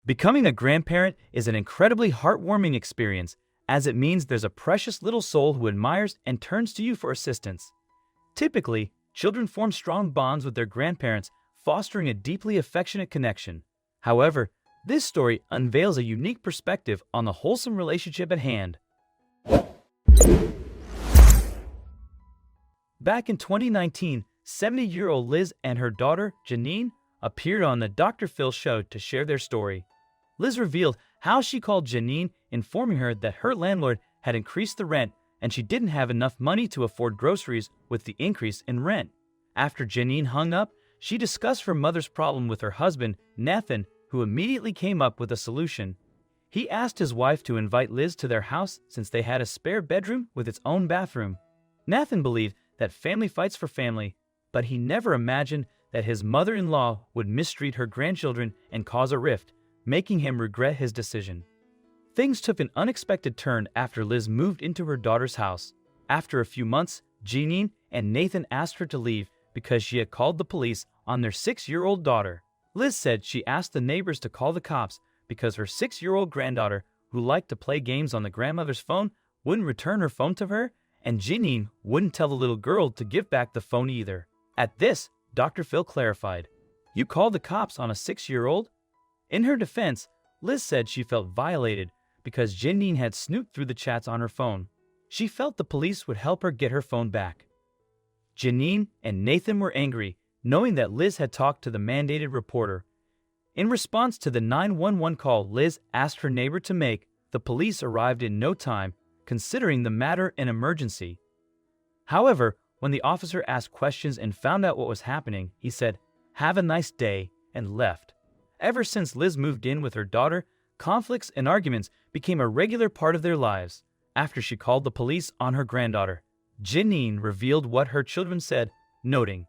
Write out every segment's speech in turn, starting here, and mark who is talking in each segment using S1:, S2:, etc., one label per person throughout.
S1: Becoming a grandparent is an incredibly heartwarming experience, as it means there's a precious little soul who admires and turns to you for assistance. Typically, children form strong bonds with their grandparents, fostering a deeply affectionate connection. However, this story unveils a unique perspective on the wholesome relationship at hand. Back in 2019, 70-year-old Liz and her daughter, Janine, appeared on the Dr. Phil show to share their story. Liz revealed how she called Janine, informing her that her landlord had increased the rent and she didn't have enough money to afford groceries with the increase in rent. After Janine hung up, she discussed her mother's problem with her husband, Nathan, who immediately came up with a solution. He asked his wife to invite Liz to their house since they had a spare bedroom with its own bathroom. Nathan believed that family fights for family, but he never imagined that his mother-in-law would mistreat her grandchildren and cause a rift, making him regret his decision. Things took an unexpected turn after Liz moved into her daughter's house. After a few months, Janine and Nathan asked her to leave because she had called the police on their 6-year-old daughter. Liz said she asked the neighbors to call the cops because her 6-year-old granddaughter, who liked to play games on the grandmother's phone, wouldn't return her phone to her, and Janine wouldn't tell the little girl to give back the phone either. At this, Dr. Phil clarified, "You called the cops on a 6-year-old?" In her defense, Liz said she felt violated because Janine had snooped through the chats on her phone. She felt the police would help her get her phone back. Janine and Nathan were angry, knowing that Liz had talked to the mandated reporter. In response to the 911 call Liz asked her neighbor to make, the police arrived in no time, considering the matter an emergency. However, when the officer asked questions and found out what was happening, he said, "Have a nice day," and left. Ever since Liz moved in with her daughter, conflicts and arguments became a regular part of their lives. After she called the police on her granddaughter, Janine revealed what her children said, noting,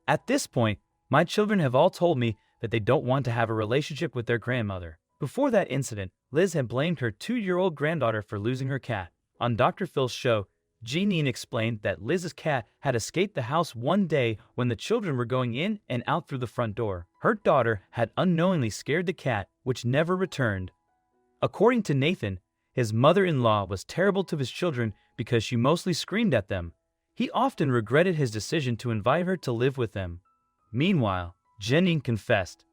S1: "At this point, my children have all told me that they don't want to have a relationship with their grandmother." Before that incident, Liz had blamed her 2-year-old granddaughter for losing her cat. On Dr. Phil's show, Janine explained that Liz's cat had escaped the house one day when the children were going in and out through the front door. Her daughter had unknowingly scared the cat, which never returned. According to Nathan, his mother-in-law was terrible to his children because she mostly screamed at them. He often regretted his decision to invite her to live with them. Meanwhile, Janine confessed,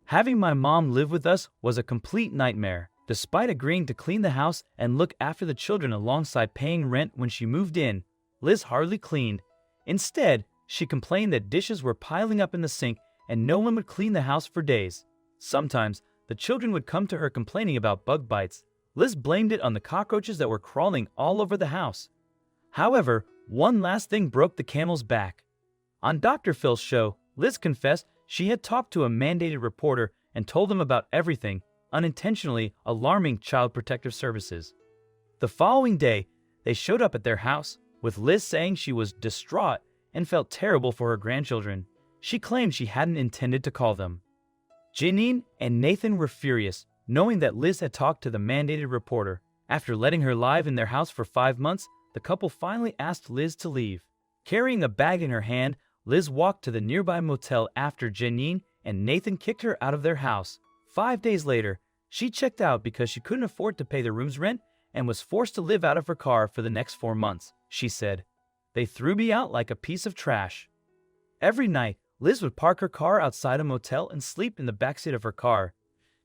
S1: "Having my mom live with us was a complete nightmare. Despite agreeing to clean the house and look after the children alongside paying rent when she moved in, Liz hardly cleaned. Instead, she complained that dishes were piling up in the sink and no one would clean the house for days. Sometimes, the children would come to her complaining about bug bites. Liz blamed it on the cockroaches that were crawling all over the house. However, one last thing broke the camel's back. On Dr. Phil's show, Liz confessed she had talked to a mandated reporter and told them about everything, unintentionally alarming Child Protective Services. The following day, they showed up at their house, with Liz saying she was distraught and felt terrible for her grandchildren. She claimed she hadn't intended to call them. Janine and Nathan were furious, knowing that Liz had talked to the mandated reporter. After letting her live in their house for 5 months, the couple finally asked Liz to leave. Carrying a bag in her hand, Liz walked to the nearby motel after Janine and Nathan kicked her out of their house. 5 days later, she checked out because she couldn't afford to pay the room's rent and was forced to live out of her car for the next 4 months. She said, "They threw me out like a piece of trash." Every night, Liz would park her car outside a motel and sleep in the backseat of her car.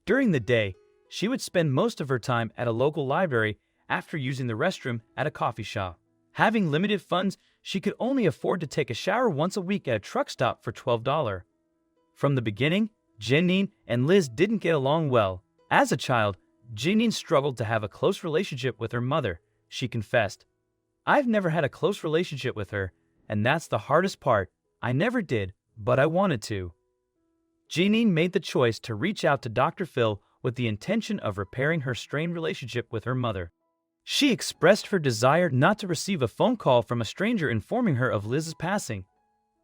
S1: During the day, she would spend most of her time at a local library after using the restroom at a coffee shop. Having limited funds, she could only afford to take a shower once a week at a truck stop for $12. From the beginning, Janine and Liz didn't get along well. As a child, Janine struggled to have a close relationship with her mother. She confessed, "I've never had a close relationship with her, and that's the hardest part. I never did, but I wanted to." Janine made the choice to reach out to Dr. Phil with the intention of repairing her strained relationship with her mother. She expressed her desire not to receive a phone call from a stranger informing her of Liz's passing.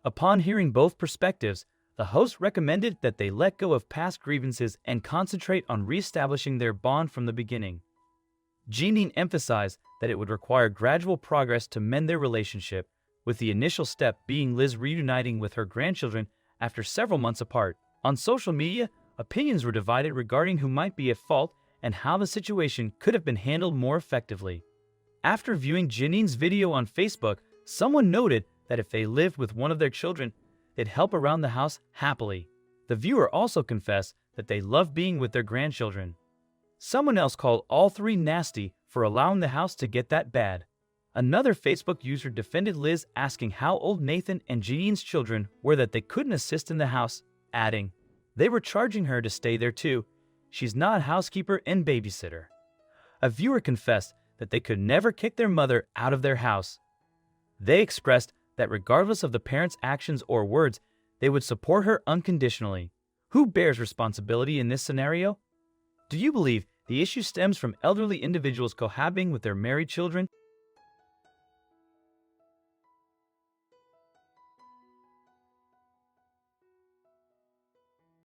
S1: Upon hearing both perspectives, the host recommended that they let go of past grievances and concentrate on reestablishing their bond from the beginning. Janine emphasized that it would require gradual progress to mend their relationship, with the initial step being Liz reuniting with her grandchildren after several months apart. On social media, Opinions were divided regarding who might be at fault and how the situation could have been handled more effectively. After viewing Janine's video on Facebook, someone noted that if they lived with one of their children, they'd help around the house happily. The viewer also confessed that they love being with their grandchildren. Someone else called all three nasty for allowing the house to get that bad. Another Facebook user defended Liz, asking how old Nathan and Janine's children were that they couldn't assist in the house, adding, "They were charging her to stay there too. She's not a housekeeper and babysitter." A viewer confessed that they could never kick their mother out of their house. They expressed that regardless of the parents' actions or words, they would support her unconditionally. Who bears responsibility in this scenario? Do you believe the issue stems from elderly individuals cohabiting with their married children,